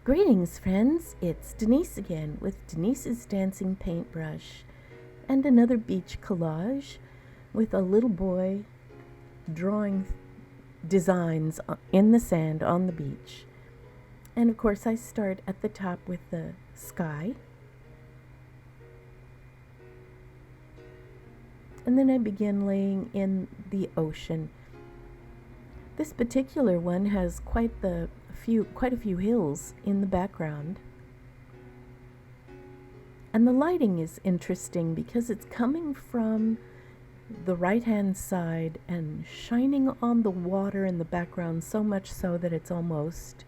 Greetings, friends. It's Denise again with Denise's Dancing Paintbrush and another beach collage with a little boy drawing designs in the sand on the beach. And of course, I start at the top with the sky. And then I begin laying in the ocean. This particular one has quite a few hills in the background. And the lighting is interesting because it's coming from the right-hand side and shining on the water in the background, so much so that it's almost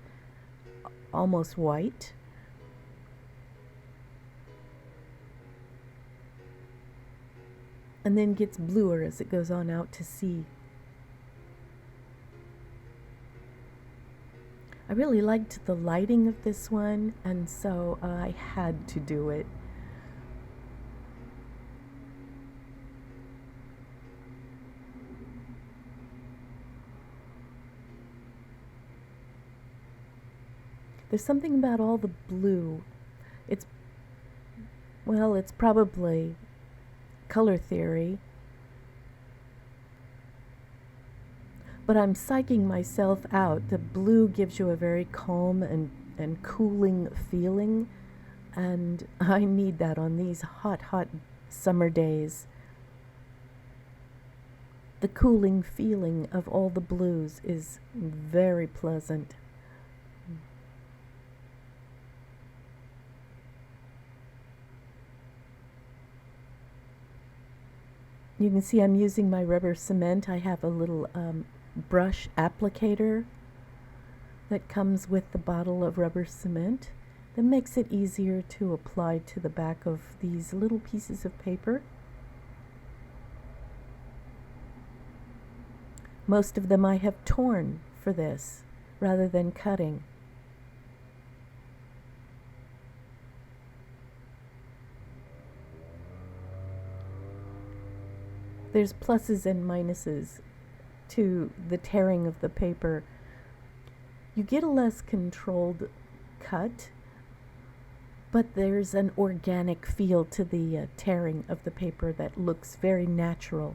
white. And then gets bluer as it goes on out to sea. I really liked the lighting of this one, and so I had to do it. There's something about all the blue. It's probably color theory. But I'm psyching myself out. The blue gives you a very calm and cooling feeling, and I need that on these hot summer days. The cooling feeling of all the blues is very pleasant. You can see I'm using my rubber cement. I have a little brush applicator that comes with the bottle of rubber cement that makes it easier to apply to the back of these little pieces of paper. Most of them I have torn for this rather than cutting. There's pluses and minuses to the tearing of the paper. You get a less controlled cut, but there's an organic feel to the tearing of the paper that looks very natural.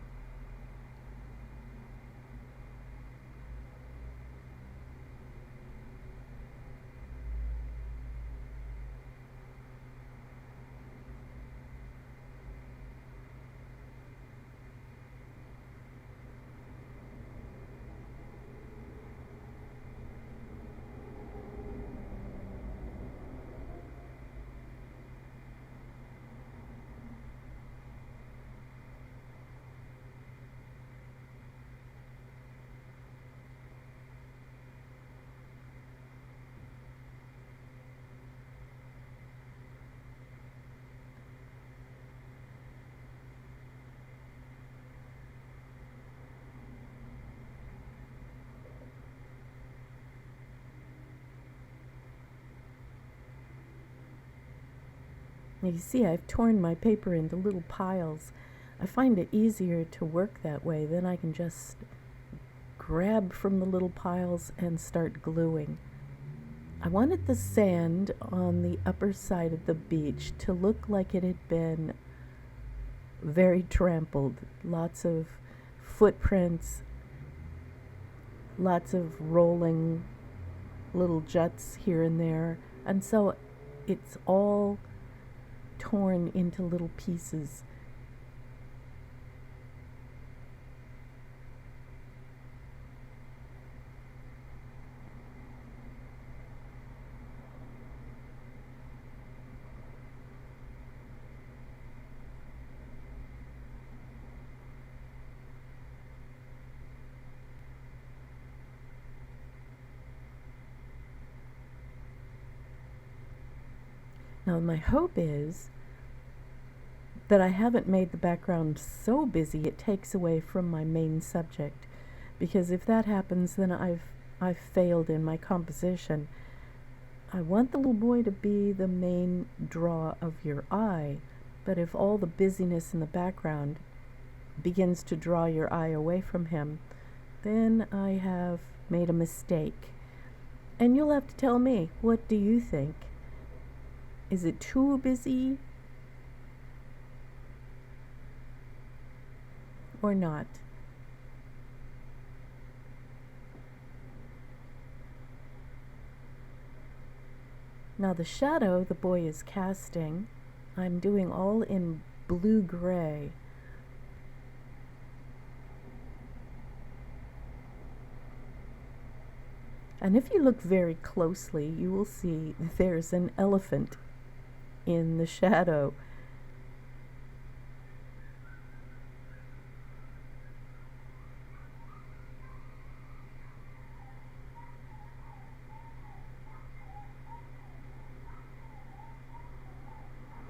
You see, I've torn my paper into little piles. I find it easier to work that way. Then I can just grab from the little piles and start gluing. I wanted the sand on the upper side of the beach to look like it had been very trampled. Lots of footprints, lots of rolling little juts here and there. And so it's all torn into little pieces. Now my hope is that I haven't made the background so busy it takes away from my main subject, because if that happens, then I've failed in my composition. I want the little boy to be the main draw of your eye, but if all the busyness in the background begins to draw your eye away from him, then I have made a mistake. And you'll have to tell me, what do you think? Is it too busy or not? Now the shadow the boy is casting, I'm doing all in blue-gray. And if you look very closely, you will see there's an elephant in the shadow.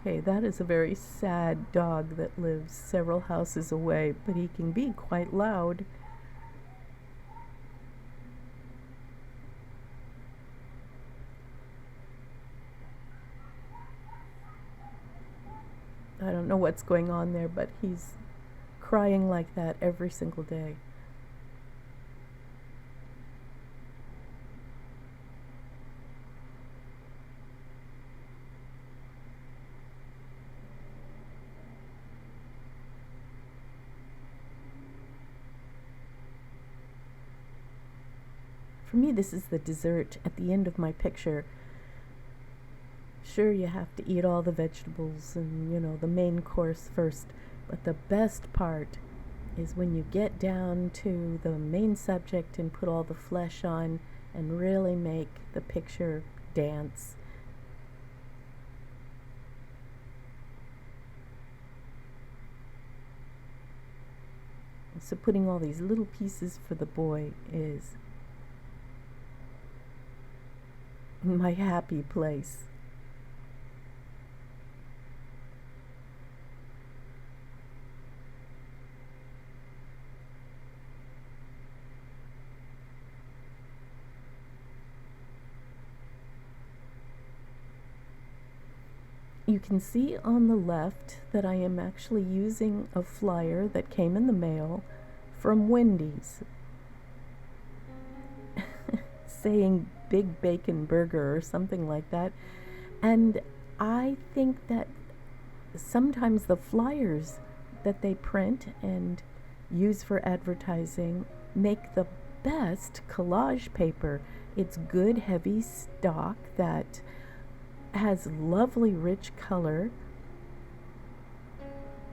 Okay, that is a very sad dog that lives several houses away, but he can be quite loud. I don't know what's going on there, but he's crying like that every single day. For me, this is the dessert at the end of my picture. Sure, you have to eat all the vegetables and, the main course first, but the best part is when you get down to the main subject and put all the flesh on and really make the picture dance. So putting all these little pieces for the boy is my happy place. You can see on the left that I am actually using a flyer that came in the mail from Wendy's saying Big Bacon Burger or something like that. And I think that sometimes the flyers that they print and use for advertising make the best collage paper. It's good, heavy stock that has lovely rich color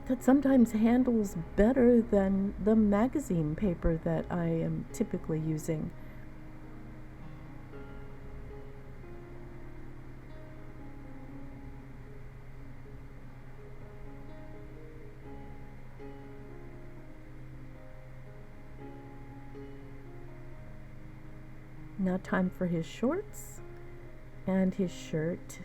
that sometimes handles better than the magazine paper that I am typically using. Now time for his shorts and his shirt.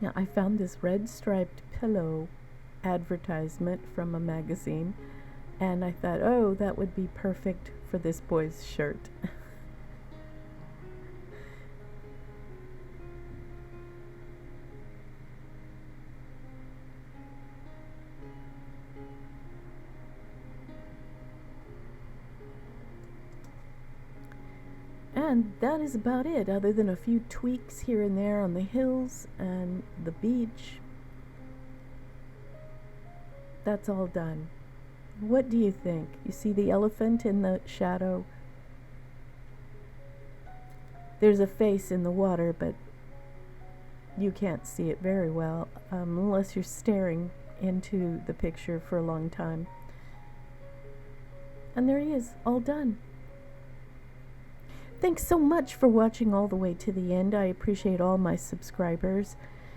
Now, I found this red striped pillow advertisement from a magazine, and I thought, oh, that would be perfect for this boy's shirt. And that is about it, other than a few tweaks here and there on the hills and the beach. That's all done. What do you think? You see the elephant in the shadow? There's a face in the water, but you can't see it very well unless you're staring into the picture for a long time. And there he is, all done. Thanks so much for watching all the way to the end. I appreciate all my subscribers.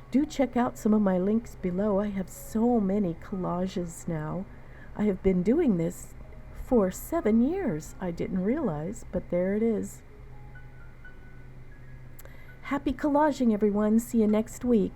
Do check out some of my links below. I have so many collages now. I have been doing this for 7 years. I didn't realize, but there it is. Happy collaging, everyone. See you next week.